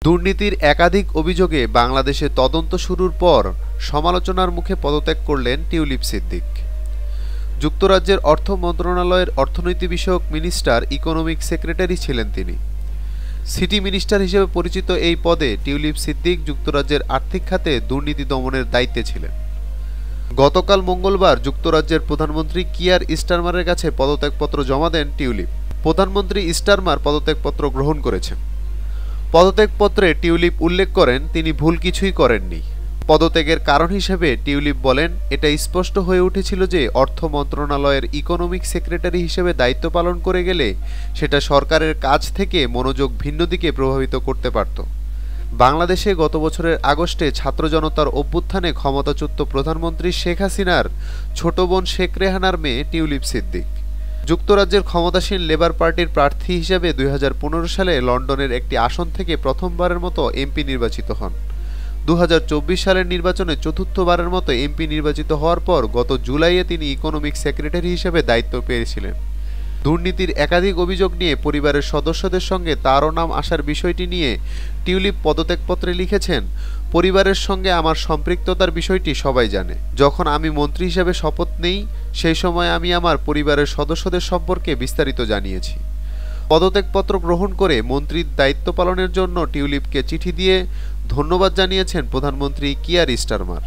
দুর্নীতির একাধিক অভিযোগে বাংলাদেশে তদন্ত শুরুর পর সমালোচনার মুখে পদত্যাগ করলেন টিউলিপ সিদ্দিক। যুক্তরাজ্যের অর্থ মন্ত্রণালয়ের অর্থনীতি বিষয়ক মিনিস্টার ইকোনমিক সেক্রেটারি ছিলেন তিনি। সিটি মিনিস্টার হিসেবে পরিচিত এই পদে টিউলিপ সিদ্দিক যুক্তরাজ্যের আর্থিক খাতে দুর্নীতি দমনের দায়িত্বে ছিলেন। গতকাল মঙ্গলবার যুক্তরাজ্যের প্রধানমন্ত্রী কিয়ার স্টারমারের কাছে পদত্যাগপত্র জমা দেন টিউলিপ। প্রধানমন্ত্রী স্টারমার পদত্যাগপত্র গ্রহণ করেছেন। পদত্যাগপত্রে টিউলিপ উল্লেখ করেন তিনি ভুল কিছুই করেননি। পদত্যাগের কারণ হিসেবে টিউলিপ বলেন, এটা স্পষ্ট হয়ে উঠেছিল যে অর্থ মন্ত্রণালয়ের ইকোনমিক সেক্রেটারি হিসেবে দায়িত্ব পালন করে গেলে সেটা সরকারের কাজ থেকে মনোযোগ ভিন্ন দিকে প্রভাবিত করতে পারত। বাংলাদেশে গত বছরের আগস্টে ছাত্র জনতার অভ্যুত্থানে ক্ষমতাচ্যুত প্রধানমন্ত্রী শেখ হাসিনার ছোট বোন শেখ রেহানার মেয়ে টিউলিপ সিদ্দিক। যুক্তরাজ্যের ক্ষমতাসীন লেবার পার্টির প্রার্থী হিসেবে 2015 সালে লন্ডনের একটি আসন থেকে প্রথমবারের মতো এমপি নির্বাচিত হন। 2024 সালের নির্বাচনে চতুর্থবারের মতো এমপি নির্বাচিত হওয়ার পর গত জুলাইয়ে তিনি ইকোনমিক সেক্রেটারি হিসেবে দায়িত্ব পেয়েছিলেন। দুর্নীতির একাধিক অভিযোগ নিয়ে পরিবারের সদস্যদের সঙ্গে তারও নাম আসার বিষয়টি নিয়ে টিউলিপ পদত্যাগপত্রে লিখেছেন, পরিবারের সঙ্গে আমার সম্পৃক্ততার বিষয়টি সবাই জানে। যখন আমি মন্ত্রী হিসেবে শপথ নেই সেই সময় আমি আমার পরিবারের সদস্যদের সম্পর্কে বিস্তারিত জানিয়েছি। পদত্যাগপত্র গ্রহণ করে মন্ত্রীর দায়িত্ব পালনের জন্য টিউলিপকে চিঠি দিয়ে ধন্যবাদ জানিয়েছেন প্রধানমন্ত্রী কিয়ার স্টারমার।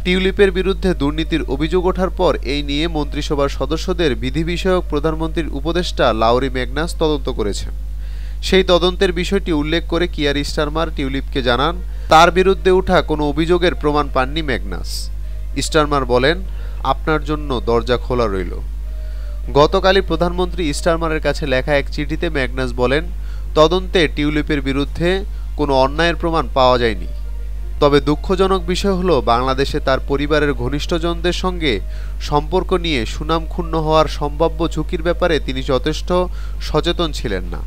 টিউলিপের বিরুদ্ধে দুর্নীতির অভিযোগ ওঠার পর এই নিয়ে মন্ত্রিসভার সদস্যদের বিধি বিষয়ক প্রধানমন্ত্রীর উপদেষ্টা লাউরি ম্যাগনাস তদন্ত করেছেন। সেই তদন্তের বিষয়টি উল্লেখ করে কিয়ার স্টারমার টিউলিপকে জানান, তার বিরুদ্ধে ওঠা কোনো অভিযোগের প্রমাণ পাননি ম্যাগনাস। স্টারমার বলেন, আপনার জন্য দরজা খোলা রইল। গতকালই প্রধানমন্ত্রী স্টারমারের কাছে লেখা এক চিঠিতে ম্যাগনাস বলেন, তদন্তে টিউলিপের বিরুদ্ধে কোনো অন্যায়ের প্রমাণ পাওয়া যায়নি। তবে দুঃখজনক বিষয় হলো বাংলাদেশে তার পরিবারের ঘনিষ্ঠজনদের সঙ্গে সম্পর্ক নিয়ে সুনাম ক্ষুণ্ণ হওয়ার সম্ভাব্য ঝুঁকির ব্যাপারে তিনি যথেষ্ট সচেতন ছিলেন না।